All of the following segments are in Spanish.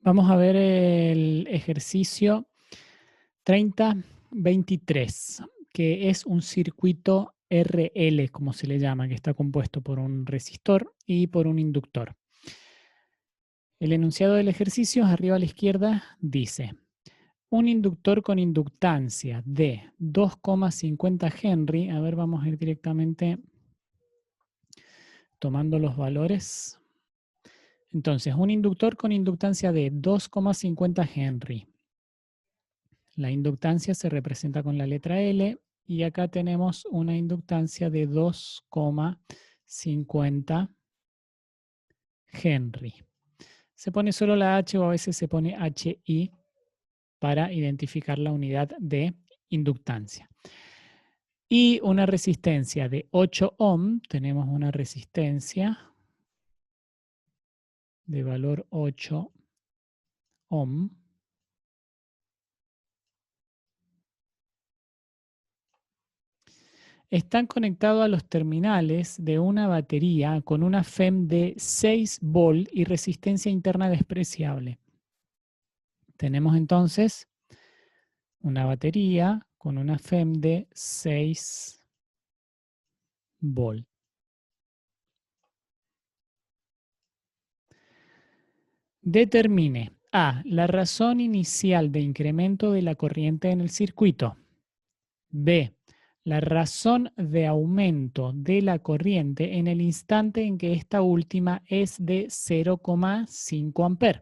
Vamos a ver el ejercicio 30-23, que es un circuito RL, como se le llama, que está compuesto por un resistor y por un inductor. El enunciado del ejercicio, arriba a la izquierda, dice: un inductor con inductancia de 2,50 Henry. A ver, vamos a ir directamente tomando los valores. Entonces, un inductor con inductancia de 2,50 Henry. La inductancia se representa con la letra L y acá tenemos una inductancia de 2,50 Henry. Se pone solo la H o a veces se pone HI para identificar la unidad de inductancia. Y una resistencia de 8 ohm, tenemos una resistencia de valor 8 ohm. Están conectados a los terminales de una batería con una FEM de 6 volt y resistencia interna despreciable. Tenemos entonces una batería con una FEM de 6 volt. Determine A. La razón inicial de incremento de la corriente en el circuito. B. La razón de aumento de la corriente en el instante en que esta última es de 0,5 amperes.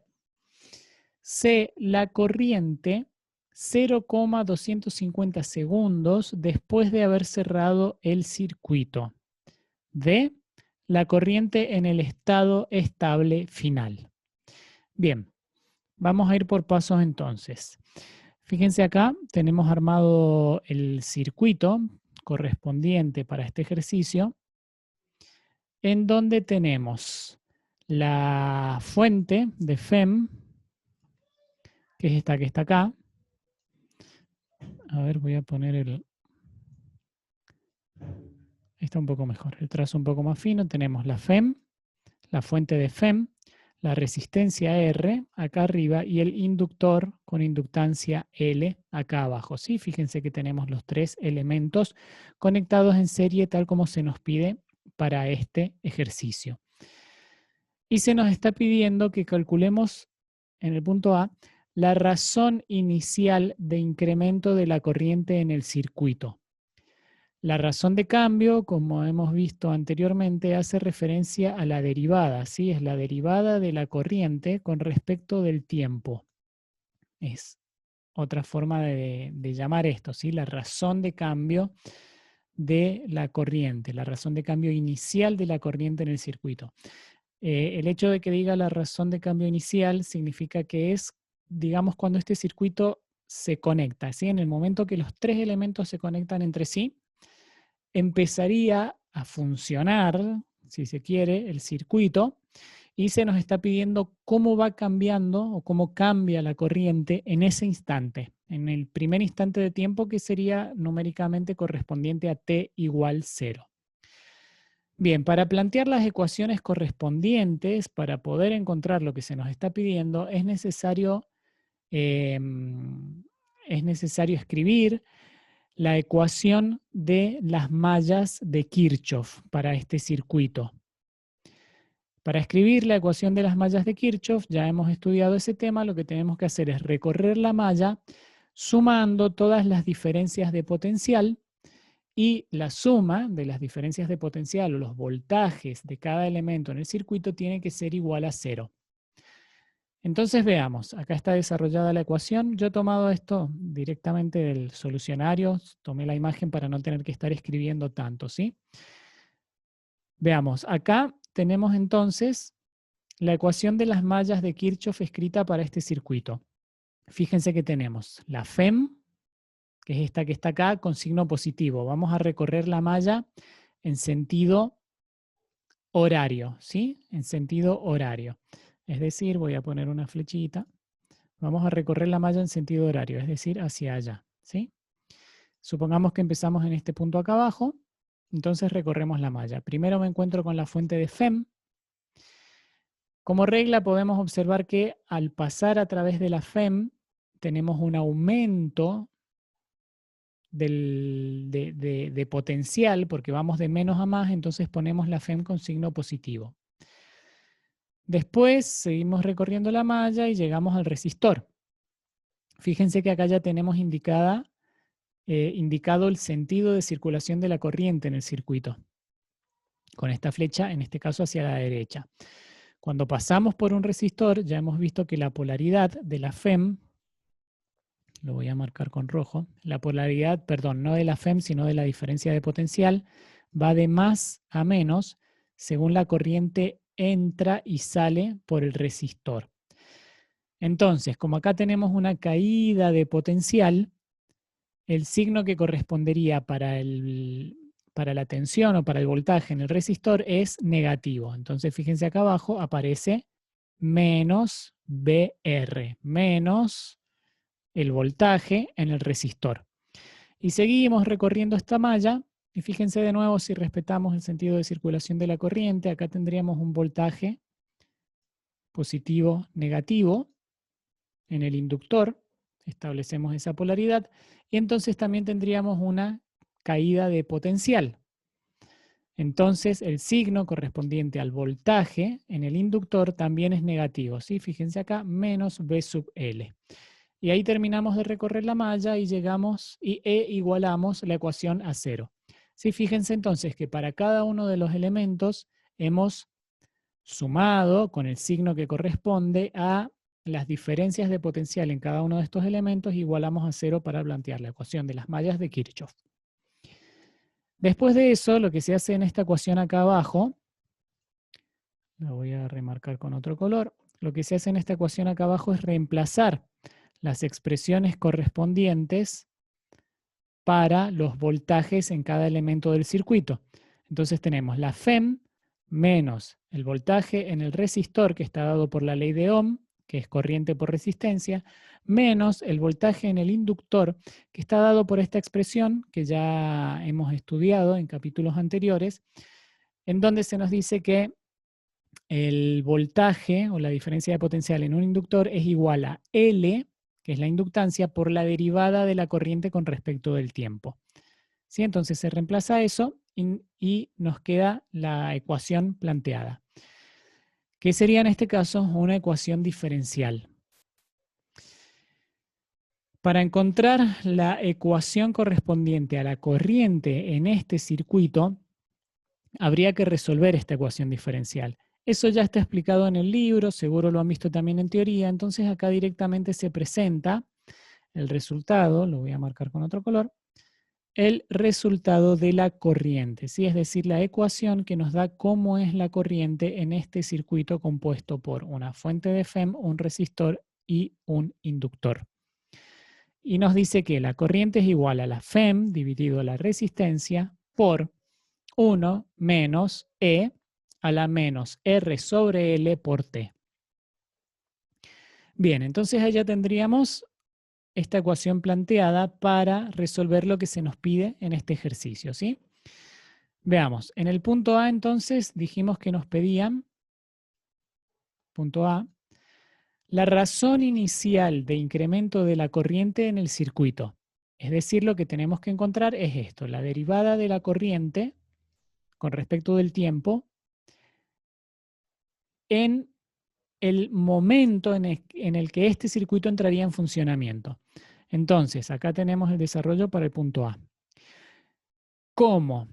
C. La corriente 0,250 segundos después de haber cerrado el circuito. D. La corriente en el estado estable final. Bien, vamos a ir por pasos entonces. Fíjense acá, tenemos armado el circuito correspondiente para este ejercicio, en donde tenemos la fuente de FEM, que es esta que está acá. A ver, voy a poner está un poco mejor, el trazo un poco más fino. Tenemos la FEM, la fuente de FEM, la resistencia R acá arriba y el inductor con inductancia L acá abajo. ¿Sí? Fíjense que tenemos los tres elementos conectados en serie tal como se nos pide para este ejercicio. Y se nos está pidiendo que calculemos en el punto A la razón inicial de incremento de la corriente en el circuito. La razón de cambio, como hemos visto anteriormente, hace referencia a la derivada, ¿sí? Es la derivada de la corriente con respecto del tiempo. Es otra forma de llamar esto, ¿sí? La razón de cambio de la corriente, la razón de cambio inicial de la corriente en el circuito. El hecho de que diga la razón de cambio inicial significa que es, digamos, cuando este circuito se conecta, ¿sí? En el momento que los tres elementos se conectan entre sí, empezaría a funcionar, si se quiere, el circuito y se nos está pidiendo cómo va cambiando o cómo cambia la corriente en ese instante, en el primer instante de tiempo que sería numéricamente correspondiente a t igual 0. Bien, para plantear las ecuaciones correspondientes, para poder encontrar lo que se nos está pidiendo, es necesario escribir la ecuación de las mallas de Kirchhoff para este circuito. Para escribir la ecuación de las mallas de Kirchhoff, ya hemos estudiado ese tema, lo que tenemos que hacer es recorrer la malla sumando todas las diferencias de potencial y la suma de las diferencias de potencial o los voltajes de cada elemento en el circuito tiene que ser igual a 0. Entonces veamos, acá está desarrollada la ecuación. Yo he tomado esto directamente del solucionario, tomé la imagen para no tener que estar escribiendo tanto, ¿sí? Veamos, acá tenemos entonces la ecuación de las mallas de Kirchhoff escrita para este circuito. Fíjense que tenemos la FEM, que es esta que está acá, con signo positivo. Vamos a recorrer la malla en sentido horario, ¿sí? En sentido horario. Es decir, voy a poner una flechita. Vamos a recorrer la malla en sentido horario, es decir, hacia allá, ¿sí? Supongamos que empezamos en este punto acá abajo, entonces recorremos la malla. Primero me encuentro con la fuente de FEM. Como regla podemos observar que al pasar a través de la FEM tenemos un aumento de potencial, porque vamos de menos a más, entonces ponemos la FEM con signo positivo. Después seguimos recorriendo la malla y llegamos al resistor. Fíjense que acá ya tenemos indicado el sentido de circulación de la corriente en el circuito, con esta flecha, en este caso hacia la derecha. Cuando pasamos por un resistor, ya hemos visto que la polaridad de la FEM, lo voy a marcar con rojo, la polaridad, perdón, no de la FEM, sino de la diferencia de potencial, va de más a menos según la corriente entra y sale por el resistor. Entonces, como acá tenemos una caída de potencial, el signo que correspondería para la tensión o para el voltaje en el resistor es negativo. Entonces, fíjense acá abajo aparece menos BR, menos el voltaje en el resistor. Y seguimos recorriendo esta malla, y fíjense de nuevo si respetamos el sentido de circulación de la corriente, acá tendríamos un voltaje positivo, negativo en el inductor, establecemos esa polaridad, y entonces también tendríamos una caída de potencial. Entonces el signo correspondiente al voltaje en el inductor también es negativo, ¿sí? Fíjense acá, menos V sub L. Y ahí terminamos de recorrer la malla y llegamos e igualamos la ecuación a cero. ¿Sí? Fíjense entonces que para cada uno de los elementos hemos sumado con el signo que corresponde a las diferencias de potencial en cada uno de estos elementos, igualamos a cero para plantear la ecuación de las mallas de Kirchhoff. Después de eso, lo que se hace en esta ecuación acá abajo, la voy a remarcar con otro color, lo que se hace en esta ecuación acá abajo es reemplazar las expresiones correspondientes para los voltajes en cada elemento del circuito. Entonces tenemos la FEM menos el voltaje en el resistor, que está dado por la ley de Ohm, que es corriente por resistencia, menos el voltaje en el inductor, que está dado por esta expresión que ya hemos estudiado en capítulos anteriores, en donde se nos dice que el voltaje o la diferencia de potencial en un inductor es igual a L, que es la inductancia, por la derivada de la corriente con respecto del tiempo. ¿Sí? Entonces se reemplaza eso y nos queda la ecuación planteada, que sería en este caso una ecuación diferencial. Para encontrar la ecuación correspondiente a la corriente en este circuito, habría que resolver esta ecuación diferencial. Eso ya está explicado en el libro, seguro lo han visto también en teoría, entonces acá directamente se presenta el resultado, lo voy a marcar con otro color, el resultado de la corriente, ¿sí? Es decir, la ecuación que nos da cómo es la corriente en este circuito compuesto por una fuente de FEM, un resistor y un inductor. Y nos dice que la corriente es igual a la FEM dividido la resistencia por 1 menos E a la menos R sobre L por T. Bien, entonces allá tendríamos esta ecuación planteada para resolver lo que se nos pide en este ejercicio, ¿sí? Veamos, en el punto A entonces dijimos que nos pedían, punto A, la razón inicial de incremento de la corriente en el circuito. Es decir, lo que tenemos que encontrar es esto, la derivada de la corriente con respecto del tiempo en el momento en el que este circuito entraría en funcionamiento. Entonces, acá tenemos el desarrollo para el punto A. Como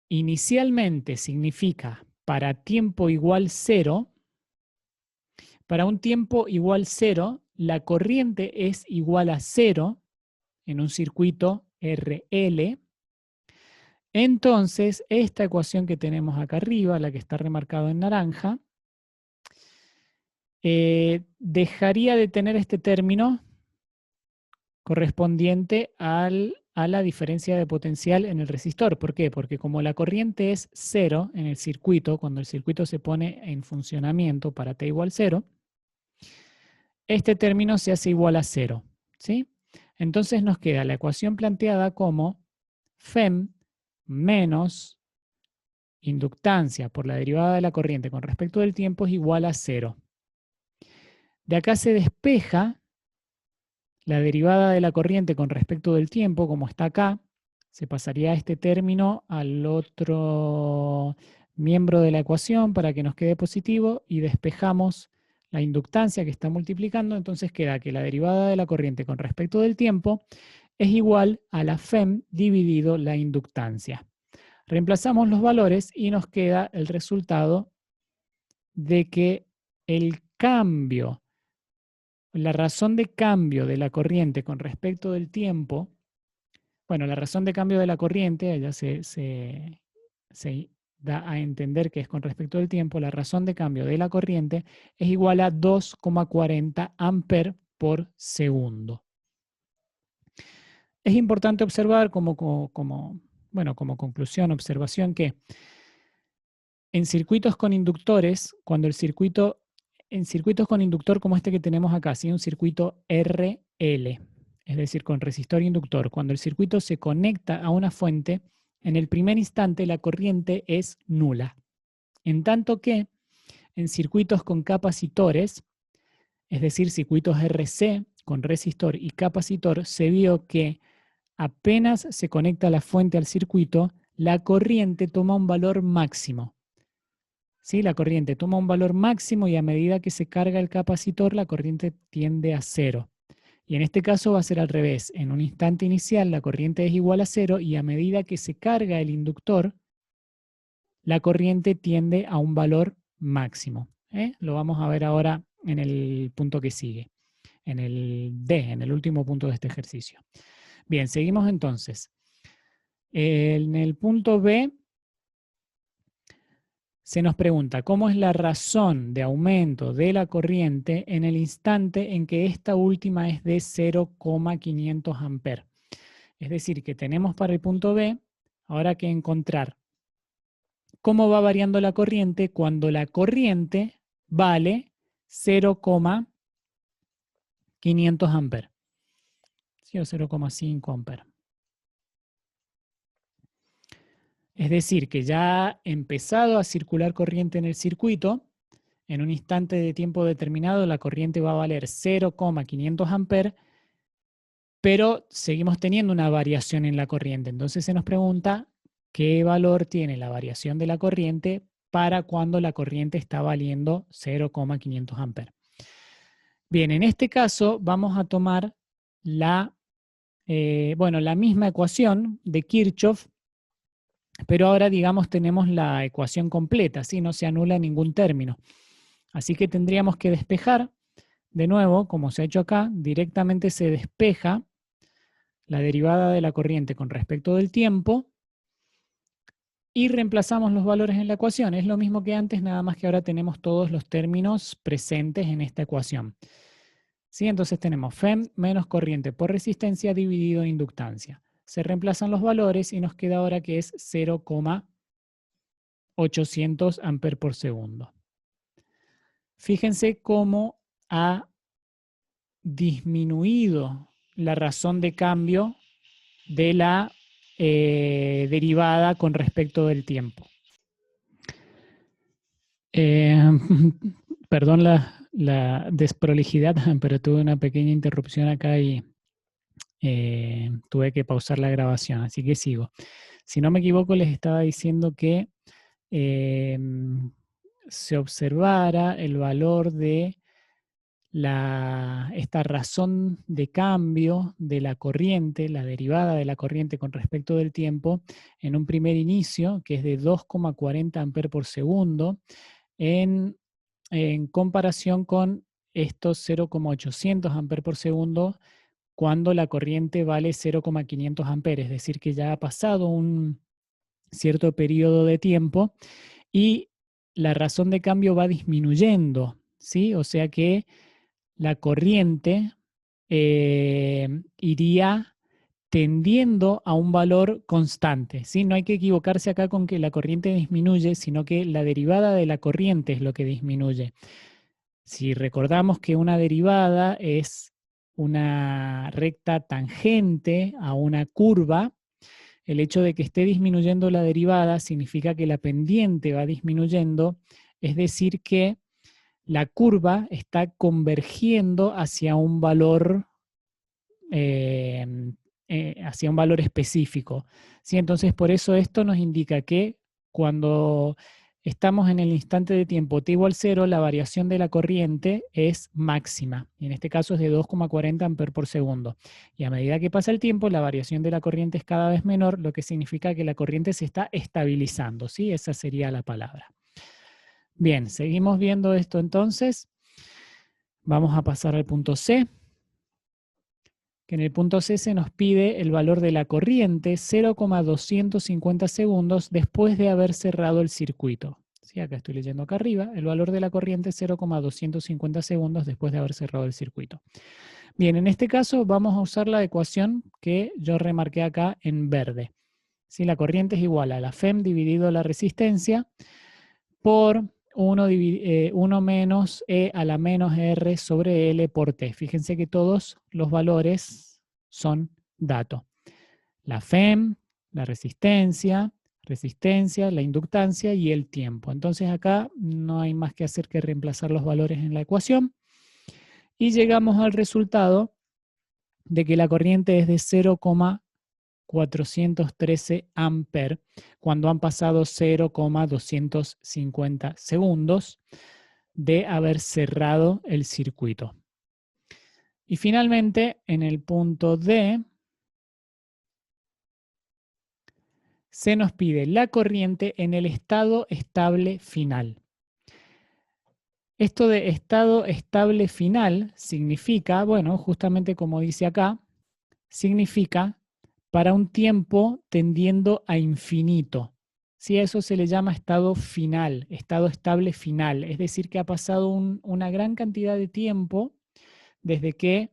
inicialmente significa para tiempo igual 0, para un tiempo igual 0, la corriente es igual a 0 en un circuito RL. Entonces, esta ecuación que tenemos acá arriba, la que está remarcada en naranja, dejaría de tener este término correspondiente a la diferencia de potencial en el resistor. ¿Por qué? Porque como la corriente es 0 en el circuito, cuando el circuito se pone en funcionamiento para t igual 0, este término se hace igual a 0, ¿sí? Entonces nos queda la ecuación planteada como FEM menos inductancia por la derivada de la corriente con respecto del tiempo es igual a 0. De acá se despeja la derivada de la corriente con respecto del tiempo, como está acá, se pasaría este término al otro miembro de la ecuación para que nos quede positivo y despejamos la inductancia que está multiplicando, entonces queda que la derivada de la corriente con respecto del tiempo es igual a la FEM dividido la inductancia. Reemplazamos los valores y nos queda el resultado de que el cambio, la razón de cambio de la corriente con respecto del tiempo, bueno, la razón de cambio de la corriente, ya se da a entender que es con respecto del tiempo, la razón de cambio de la corriente es igual a 2,40 amperes por segundo. Es importante observar como conclusión, observación, que en circuitos con inductores, en circuitos con inductor como este que tenemos acá, ¿sí? Un circuito RL, es decir, con resistor inductor, cuando el circuito se conecta a una fuente, en el primer instante la corriente es nula. En tanto que en circuitos con capacitores, es decir, circuitos RC con resistor y capacitor, se vio que apenas se conecta la fuente al circuito, la corriente toma un valor máximo. ¿Sí? La corriente toma un valor máximo y a medida que se carga el capacitor, la corriente tiende a 0. Y en este caso va a ser al revés. En un instante inicial la corriente es igual a 0 y a medida que se carga el inductor, la corriente tiende a un valor máximo. Lo vamos a ver ahora en el punto que sigue, en el D, en el último punto de este ejercicio. Bien, seguimos entonces. En el punto B se nos pregunta cómo es la razón de aumento de la corriente en el instante en que esta última es de 0,500 amperes. Es decir, que tenemos para el punto B ahora que encontrar cómo va variando la corriente cuando la corriente vale 0,500 amperes. ¿Sí? O 0,5 amperes. Es decir, que ya ha empezado a circular corriente en el circuito. En un instante de tiempo determinado la corriente va a valer 0,500 amperes, pero seguimos teniendo una variación en la corriente. Entonces se nos pregunta qué valor tiene la variación de la corriente para cuando la corriente está valiendo 0,500 amperes. Bien, en este caso vamos a tomar la misma ecuación de Kirchhoff, pero ahora, digamos, tenemos la ecuación completa, ¿sí? No se anula ningún término. Así que tendríamos que despejar, de nuevo, como se ha hecho acá, directamente se despeja la derivada de la corriente con respecto del tiempo y reemplazamos los valores en la ecuación. Es lo mismo que antes, nada más que ahora tenemos todos los términos presentes en esta ecuación. ¿Sí? Entonces tenemos FEM menos corriente por resistencia dividido inductancia. Se reemplazan los valores y nos queda ahora que es 0,800 amperes por segundo. Fíjense cómo ha disminuido la razón de cambio de la derivada con respecto del tiempo. Perdón la desprolijidad, pero tuve una pequeña interrupción acá y tuve que pausar la grabación, así que sigo. Si no me equivoco, les estaba diciendo que se observara el valor de esta razón de cambio de la corriente, la derivada de la corriente con respecto del tiempo, en un primer inicio, que es de 2,40 amperes por segundo, en comparación con estos 0,800 amperes por segundo, cuando la corriente vale 0,500 amperes, es decir, que ya ha pasado un cierto periodo de tiempo y la razón de cambio va disminuyendo, ¿sí? O sea que la corriente iría tendiendo a un valor constante, ¿sí? No hay que equivocarse acá con que la corriente disminuye, sino que la derivada de la corriente es lo que disminuye. Si recordamos que una derivada es una recta tangente a una curva, el hecho de que esté disminuyendo la derivada significa que la pendiente va disminuyendo, es decir que la curva está convergiendo hacia un valor específico, ¿sí? Entonces, por eso esto nos indica que cuando estamos en el instante de tiempo t igual 0, la variación de la corriente es máxima, y en este caso es de 2,40 amperes por segundo. Y a medida que pasa el tiempo, la variación de la corriente es cada vez menor, lo que significa que la corriente se está estabilizando, ¿sí? Esa sería la palabra. Bien, seguimos viendo esto entonces. Vamos a pasar al punto C, que en el punto C se nos pide el valor de la corriente 0,250 segundos después de haber cerrado el circuito. ¿Sí? Acá estoy leyendo acá arriba, el valor de la corriente 0,250 segundos después de haber cerrado el circuito. Bien, en este caso vamos a usar la ecuación que yo remarqué acá en verde. ¿Sí? La corriente es igual a la FEM dividido la resistencia por 1 menos E a la menos R sobre L por T. Fíjense que todos los valores son datos. La FEM, la resistencia, la inductancia y el tiempo. Entonces acá no hay más que hacer que reemplazar los valores en la ecuación. Y llegamos al resultado de que la corriente es de 0,413 amperes cuando han pasado 0,250 segundos de haber cerrado el circuito. Y finalmente, en el punto D, se nos pide la corriente en el estado estable final. Esto de estado estable final significa, bueno, justamente como dice acá, significa para un tiempo tendiendo a infinito. ¿Sí? Eso se le llama estado final, estado estable final. Es decir, que ha pasado una gran cantidad de tiempo desde que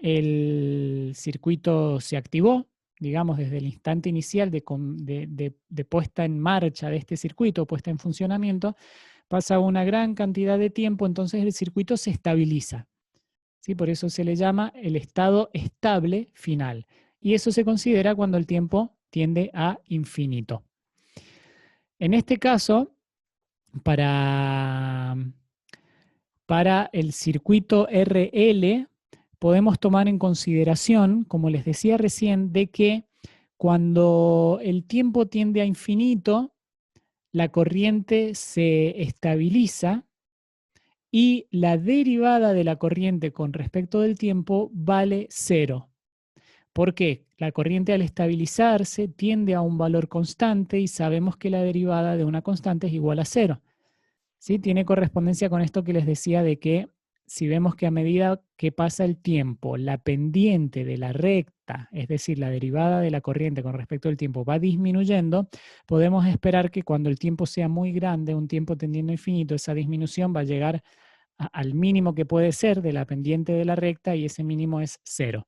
el circuito se activó, digamos, desde el instante inicial de puesta en marcha de este circuito, puesta en funcionamiento, pasa una gran cantidad de tiempo, entonces el circuito se estabiliza. ¿Sí? Por eso se le llama el estado estable final. Y eso se considera cuando el tiempo tiende a infinito. En este caso, para el circuito RL, podemos tomar en consideración, como les decía recién, de que cuando el tiempo tiende a infinito, la corriente se estabiliza y la derivada de la corriente con respecto del tiempo vale 0. ¿Por qué? La corriente al estabilizarse tiende a un valor constante y sabemos que la derivada de una constante es igual a 0. ¿Sí? Tiene correspondencia con esto que les decía de que si vemos que a medida que pasa el tiempo, la pendiente de la recta, es decir, la derivada de la corriente con respecto al tiempo va disminuyendo, podemos esperar que cuando el tiempo sea muy grande, un tiempo tendiendo a infinito, esa disminución va a llegar al mínimo que puede ser de la pendiente de la recta y ese mínimo es 0.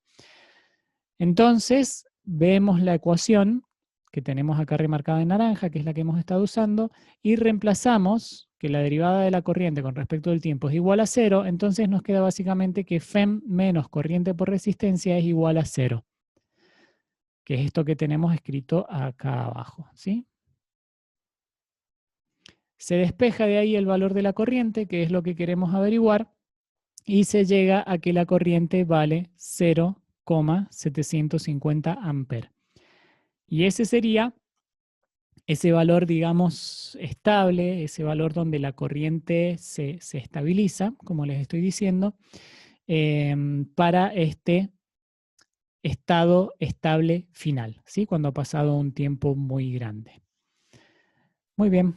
Entonces, vemos la ecuación que tenemos acá remarcada en naranja, que es la que hemos estado usando, y reemplazamos que la derivada de la corriente con respecto del tiempo es igual a 0, entonces nos queda básicamente que FEM menos corriente por resistencia es igual a 0, que es esto que tenemos escrito acá abajo, ¿sí? Se despeja de ahí el valor de la corriente, que es lo que queremos averiguar, y se llega a que la corriente vale 0,750 amperes. Y ese sería ese valor, digamos, estable, ese valor donde la corriente se estabiliza, como les estoy diciendo, para este estado estable final, ¿sí? Cuando ha pasado un tiempo muy grande. Muy bien.